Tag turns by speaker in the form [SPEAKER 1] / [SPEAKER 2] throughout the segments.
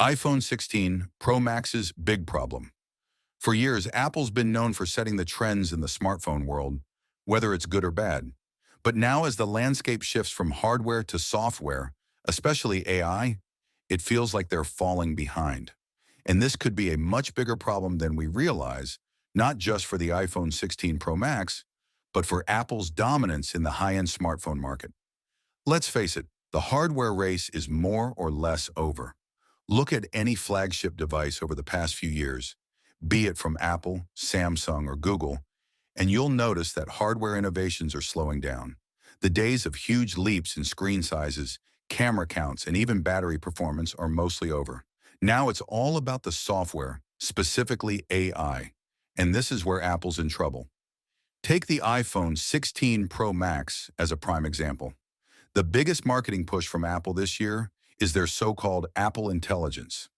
[SPEAKER 1] iPhone 16 Pro Max's big problem. For years, Apple's been known for setting the trends in the smartphone world, whether it's good or bad. But now as the landscape shifts from hardware to software, especially AI, it feels like they're falling behind. And this could be a much bigger problem than we realize, not just for the iPhone 16 Pro Max, but for Apple's dominance in the high-end smartphone market. Let's face it, the hardware race is more or less over. Look at any flagship device over the past few years, be it from Apple, Samsung, or Google, and you'll notice that hardware innovations are slowing down. The days of huge leaps in screen sizes, camera counts, and even battery performance are mostly over. Now it's all about the software, specifically AI, and this is where Apple's in trouble. Take the iPhone 16 Pro Max as a prime example. The biggest marketing push from Apple this year is their so-called Apple Intelligence.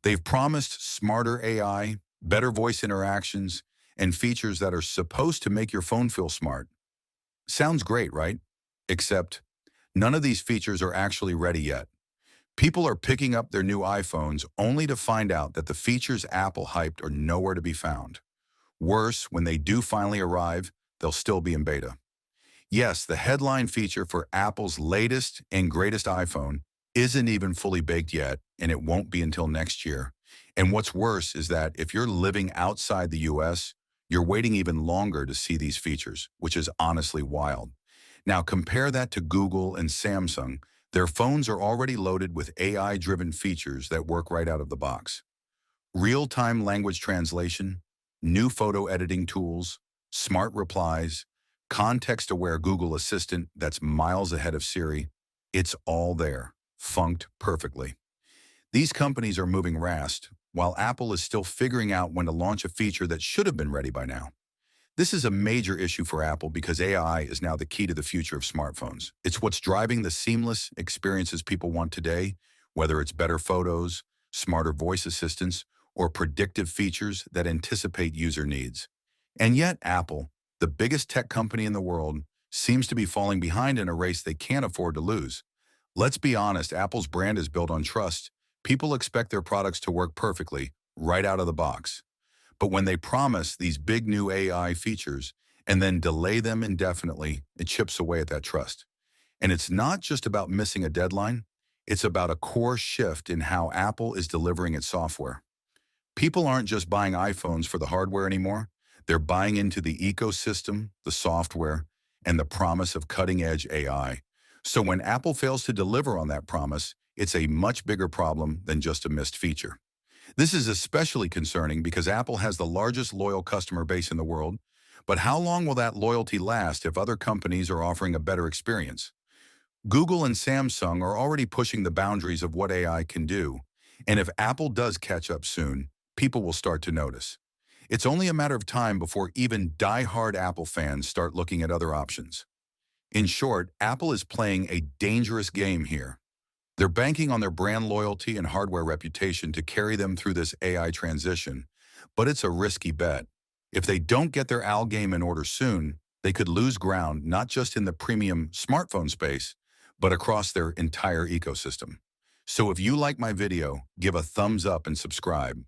[SPEAKER 1] They've promised smarter AI, better voice interactions, and features that are supposed to make your phone feel smart. Sounds great, right? Except none of these features are actually ready yet. People are picking up their new iPhones only to find out that the features Apple hyped are nowhere to be found. Worse, when they do finally arrive, they'll still be in beta. Yes, the headline feature for Apple's latest and greatest iPhone isn't even fully baked yet, and it won't be until next year. And what's worse is that if you're living outside the US, you're waiting even longer to see these features, which is honestly wild. Now compare that to Google and Samsung. Their phones are already loaded with AI-driven features that work right out of the box. Real-time language translation, new photo editing tools, smart replies, context-aware Google Assistant that's miles ahead of Siri. It's all there, funked perfectly. These companies are moving fast, while Apple is still figuring out when to launch a feature that should have been ready by now. This is a major issue for Apple because AI is now the key to the future of smartphones. It's what's driving the seamless experiences people want today, whether it's better photos, smarter voice assistants, or predictive features that anticipate user needs. And yet Apple, the biggest tech company in the world, seems to be falling behind in a race they can't afford to lose. Let's be honest, Apple's brand is built on trust. People expect their products to work perfectly, right out of the box. But when they promise these big new AI features and then delay them indefinitely, it chips away at that trust. And it's not just about missing a deadline, it's about a core shift in how Apple is delivering its software. People aren't just buying iPhones for the hardware anymore. They're buying into the ecosystem, the software, and the promise of cutting-edge AI. So when Apple fails to deliver on that promise, it's a much bigger problem than just a missed feature. This is especially concerning because Apple has the largest loyal customer base in the world, but how long will that loyalty last if other companies are offering a better experience? Google and Samsung are already pushing the boundaries of what AI can do, and if Apple does catch up soon, people will start to notice. It's only a matter of time before even die-hard Apple fans start looking at other options. In short, Apple is playing a dangerous game here. They're banking on their brand loyalty and hardware reputation to carry them through this AI transition, but it's a risky bet. If they don't get their AL game in order soon, they could lose ground not just in the premium smartphone space, but across their entire ecosystem. So if you like my video, give a thumbs up and subscribe.